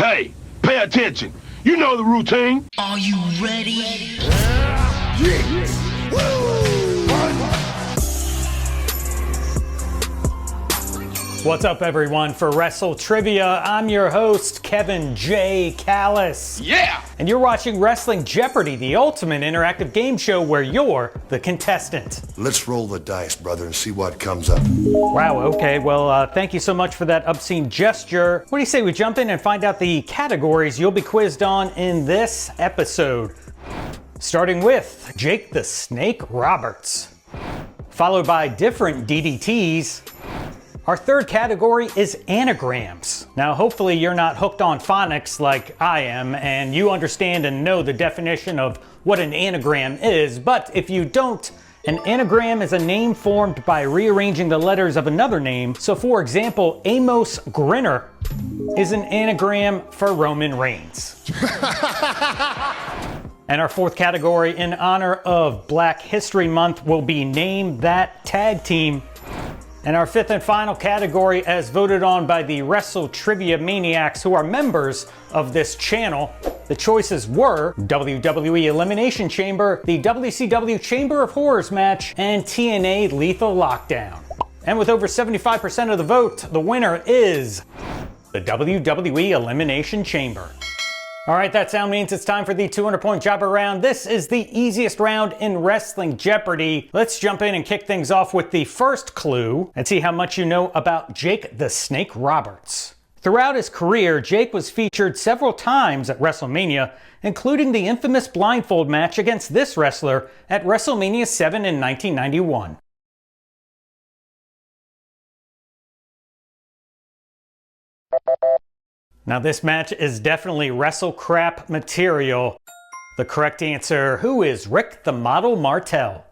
Hey, pay attention. You know the routine. Are you ready? What's up, everyone? For WrestleTrivia, I'm your host, Kevin J. Callis. Yeah! And you're watching Wrestling Jeopardy, the ultimate interactive game show where you're the contestant. Let's roll the dice, brother, and see what comes up. Wow, okay. Well, thank you so much for that obscene gesture. What do you say we jump in and find out the categories you'll be quizzed on in this episode? Starting with Jake the Snake Roberts, followed by different DDTs. Our third category is anagrams. Now, hopefully you're not hooked on phonics like I am, and you understand and know the definition of what an anagram is, but if you don't, an anagram is a name formed by rearranging the letters of another name. So for example, Amos Grinner is an anagram for Roman Reigns. And our fourth category in honor of Black History Month will be Name That Tag Team. And our fifth and final category, as voted on by the WrestleTrivia maniacs who are members of this channel, the choices were WWE Elimination Chamber, the WCW Chamber of Horrors match, and TNA Lethal Lockdown. And with over 75% of the vote, the winner is the WWE Elimination Chamber. All right, that sound means it's time for the 200-point jobber round. This is the easiest round in Wrestling Jeopardy. Let's jump in and kick things off with the first clue and see how much you know about Jake the Snake Roberts. Throughout his career, Jake was featured several times at WrestleMania, including the infamous blindfold match against this wrestler at WrestleMania 7 in 1991. Now this match is definitely wrestle crap material. The correct answer, who is Rick the Model Martel?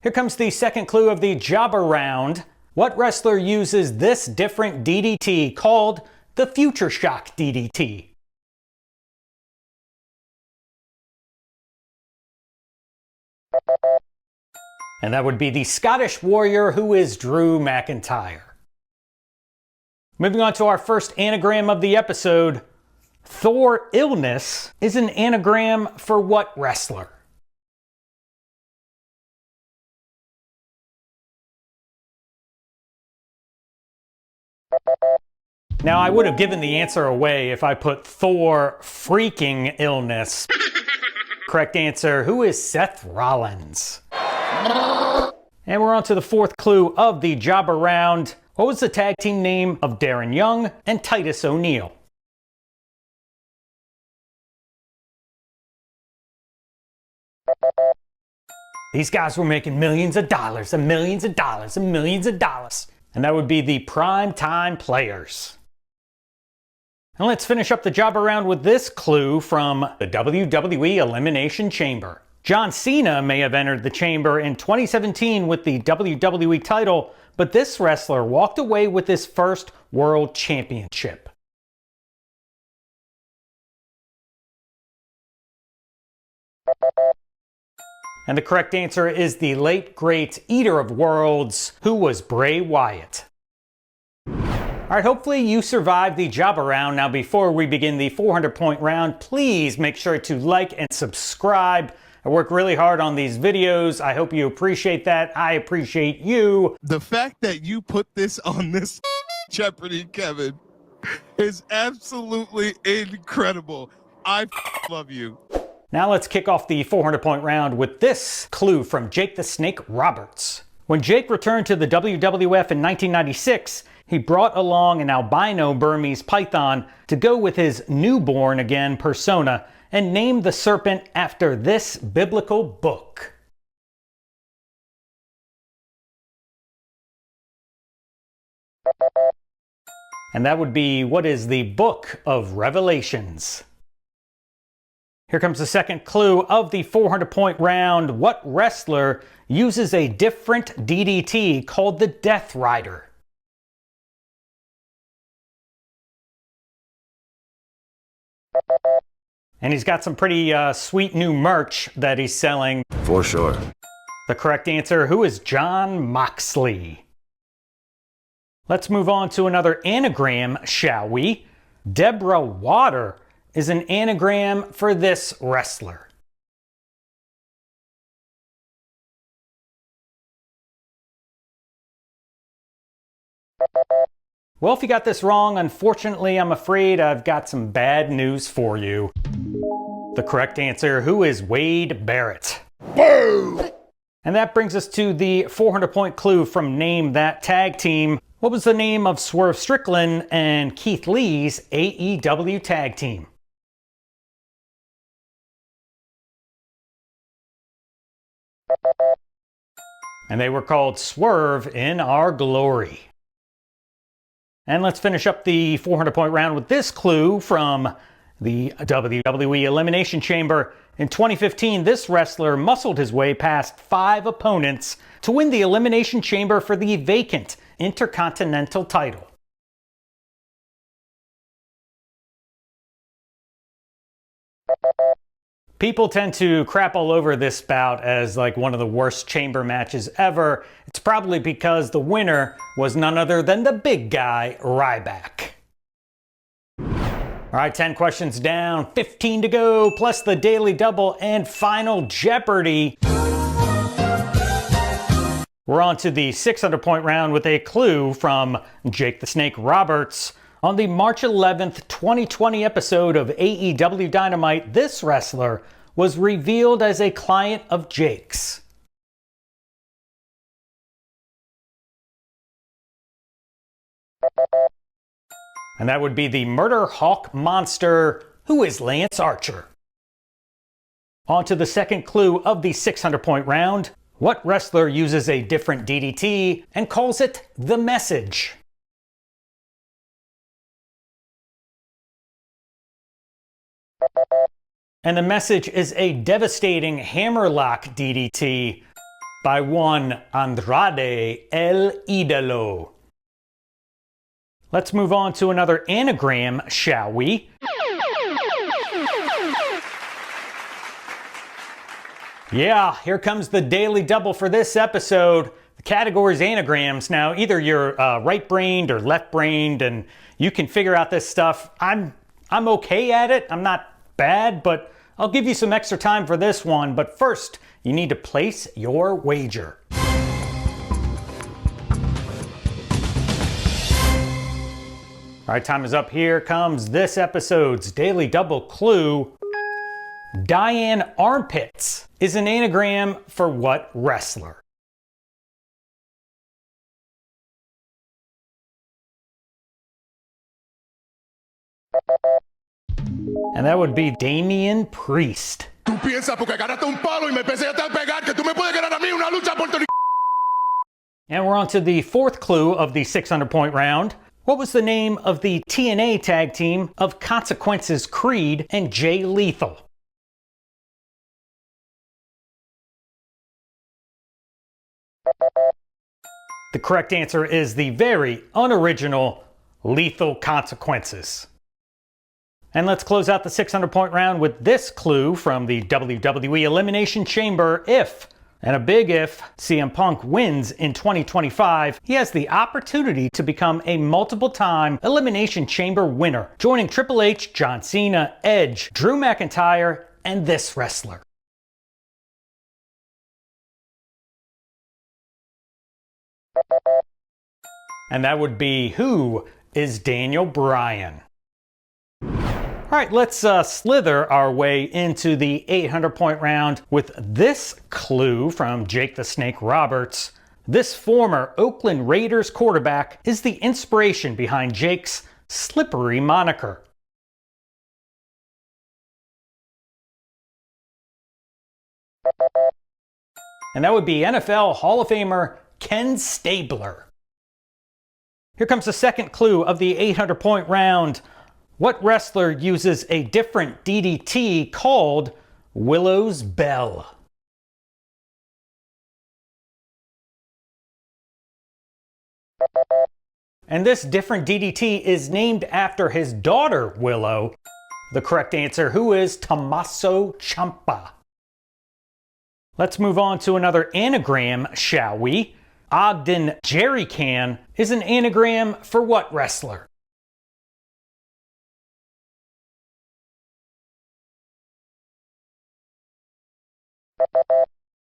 Here comes the second clue of the jobber round. What wrestler uses this different DDT called the Future Shock DDT? And that would be the Scottish Warrior, who is Drew McIntyre. Moving on to our first anagram of the episode, Thor Illness is an anagram for what wrestler? Now, I would have given the answer away if I put Thor Freaking Illness. Correct answer, who is Seth Rollins? And we're on to the fourth clue of the jobber round. What was the tag team name of Darren Young and Titus O'Neil? These guys were making millions of dollars and millions of dollars and millions of dollars. And that would be the Prime Time Players. And let's finish up the jobber round with this clue from the WWE Elimination Chamber. John Cena may have entered the chamber in 2017 with the WWE title, but this wrestler walked away with his first world championship. And the correct answer is the late great Eater of Worlds, who was Bray Wyatt. Alright, hopefully you survived the jobber round. Now before we begin the 400-point round, please make sure to like and subscribe. I work really hard on these videos. I hope you appreciate that. I appreciate you. The fact that you put this on this Jeopardy, Kevin, is absolutely incredible. I love you. Now let's kick off the 400-point round with this clue from Jake the Snake Roberts. When Jake returned to the WWF in 1996, he brought along an albino Burmese python to go with his newborn again persona, and named the serpent after this biblical book. And that would be, what is the Book of Revelations? Here comes the second clue of the 400-point round. What wrestler uses a different DDT called the Death Rider? And he's got some pretty sweet new merch that he's selling. For sure. The correct answer, who is Jon Moxley? Let's move on to another anagram, shall we? Deborah Water is an anagram for this wrestler? Well, if you got this wrong, unfortunately, I'm afraid I've got some bad news for you. The correct answer, who is Wade Barrett? Boom! And that brings us to the 400-point clue from Name That Tag Team. What was the name of Swerve Strickland and Keith Lee's AEW tag team? And they were called Swerve in Our Glory. And let's finish up the 400-point round with this clue from the WWE Elimination Chamber. In 2015, this wrestler muscled his way past 5 opponents to win the Elimination Chamber for the vacant Intercontinental title. People tend to crap all over this bout as like one of the worst chamber matches ever. It's probably because the winner was none other than the big guy, Ryback. All right, 10 questions down, 15 to go, plus the Daily Double and Final Jeopardy. We're on to the 600-point round with a clue from Jake the Snake Roberts. On the March 11th, 2020 episode of AEW Dynamite, this wrestler was revealed as a client of Jake's. And that would be the Murder Hawk Monster, who is Lance Archer. On to the second clue of the 600-point round. What wrestler uses a different DDT and calls it the Message? And the Message is a devastating hammerlock DDT by one Andrade El Idolo. Let's move on to another anagram, shall we? Yeah, here comes the Daily Double for this episode. The category's anagrams. Now, either you're right-brained or left-brained, and you can figure out this stuff. I'm okay at it. I'm not bad, but I'll give you some extra time for this one. But first, you need to place your wager. All right, time is up. Here comes this episode's Daily Double clue. Diane Armpits is an anagram for what wrestler? And that would be Damian Priest. And we're on to the fourth clue of the 600-point round. What was the name of the TNA tag team of Consequences Creed and Jay Lethal? The correct answer is the very unoriginal Lethal Consequences. And let's close out the 600-point round with this clue from the WWE Elimination Chamber. If, and a big if, CM Punk wins in 2025, he has the opportunity to become a multiple-time Elimination Chamber winner, joining Triple H, John Cena, Edge, Drew McIntyre, and this wrestler. And that would be, who is Daniel Bryan? All right, let's slither our way into the 800-point round with this clue from Jake the Snake Roberts. This former Oakland Raiders quarterback is the inspiration behind Jake's slippery moniker. And that would be NFL Hall of Famer Ken Stabler. Here comes the second clue of the 800-point round. What wrestler uses a different DDT called Willow's Bell? And this different DDT is named after his daughter, Willow. The correct answer, who is Tommaso Ciampa. Let's move on to another anagram, shall we? Ogden Jerrycan is an anagram for what wrestler?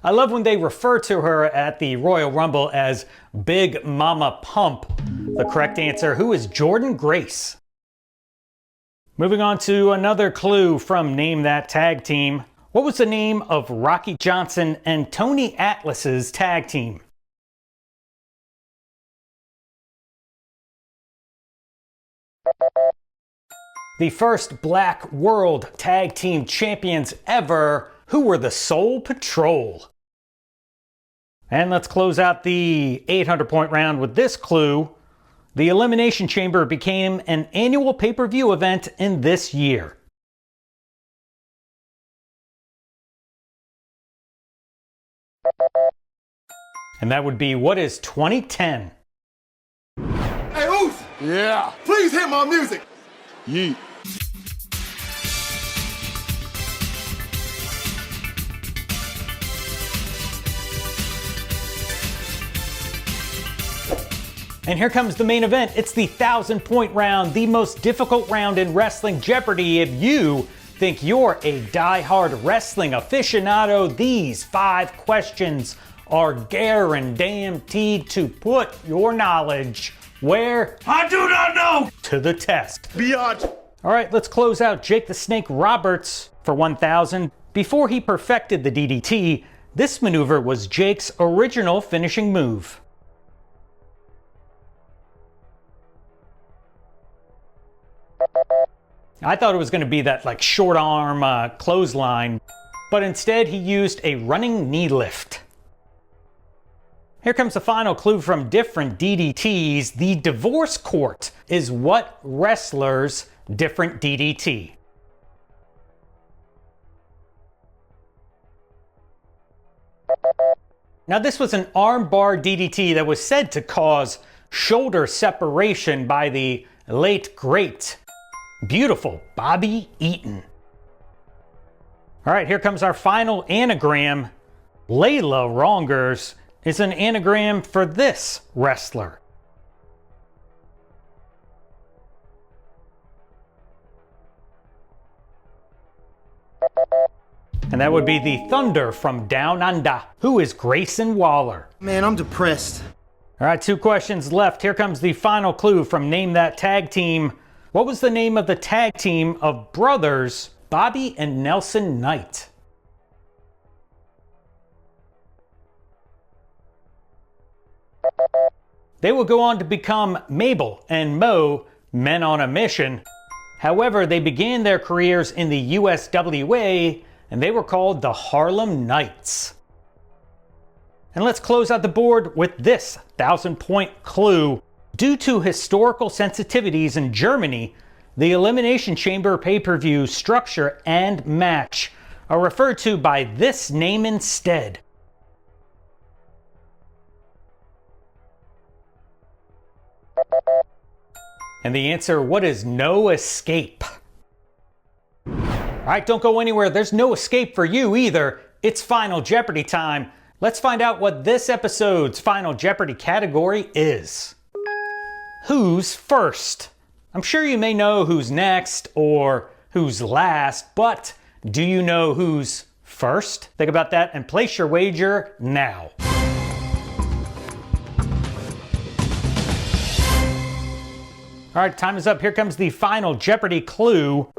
I love when they refer to her at the Royal Rumble as Big Mama Pump. The correct answer, who is Jordynne Grace? Moving on to another clue from Name That Tag Team. What was the name of Rocky Johnson and Tony Atlas's tag team? The first Black World Tag Team Champions ever, who were the Soul Patrol. And let's close out the 800-point round with this clue. The Elimination Chamber became an annual pay-per-view event in this year. And that would be, what is 2010? Hey, Oof! Yeah. Please hit my music! Yeet. And here comes the main event. It's the 1,000-point round, the most difficult round in Wrestling Jeopardy. If you think you're a die-hard wrestling aficionado, these 5 questions are guaranteed to put your knowledge where? I do not know! To the test. Biatch! All right, let's close out Jake the Snake Roberts for 1,000. Before he perfected the DDT, this maneuver was Jake's original finishing move. I thought it was going to be that like short arm clothesline, but instead he used a running knee lift. Here comes the final clue from different DDTs. The divorce court is what wrestler's different DDT? Now this was an armbar DDT that was said to cause shoulder separation by the late great beautiful Bobby Eaton. All right, here comes our final anagram. Layla Wrongers is an anagram for this wrestler. And that would be the Thunder from Down Under, who is Grayson Waller. Man, I'm depressed. All right, 2 questions left. Here comes the final clue from Name That Tag Team. What was the name of the tag team of brothers Bobby and Nelson Knight? They will go on to become Mabel and Mo, Men on a Mission. However, they began their careers in the USWA, and they were called the Harlem Knights. And let's close out the board with this 1,000-point clue. Due to historical sensitivities in Germany, the Elimination Chamber pay-per-view structure and match are referred to by this name instead. And the answer, what is No Escape? All right, don't go anywhere. There's no escape for you either. It's Final Jeopardy time. Let's find out what this episode's Final Jeopardy category is. Who's first? I'm sure you may know who's next or who's last, but do you know who's first? Think about that and place your wager now. All right, time is up. Here comes the Final Jeopardy clue.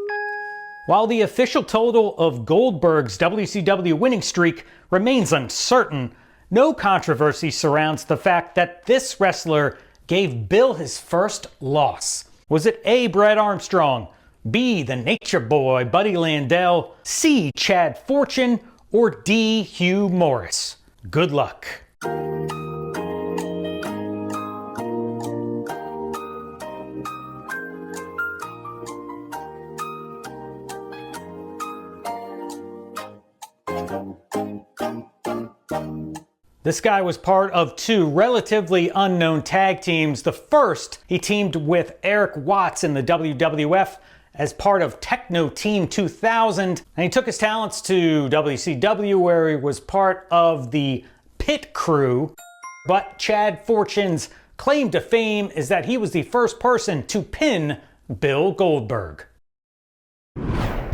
While the official total of Goldberg's WCW winning streak remains uncertain, no controversy surrounds the fact that this wrestler gave Bill his first loss. Was it A, Brett Armstrong, B, the Nature Boy, Buddy Landel, C, Chad Fortune, or D, Hugh Morris? Good luck. This guy was part of 2 relatively unknown tag teams. The first, he teamed with Eric Watts in the WWF as part of Techno Team 2000, and he took his talents to WCW where he was part of the Pit Crew. But Chad Fortune's claim to fame is that he was the first person to pin Bill Goldberg.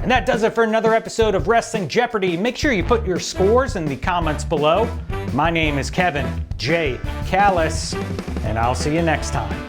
And that does it for another episode of Wrestling Jeopardy. Make sure you put your scores in the comments below. My name is Kevin J. Callis, and I'll see you next time.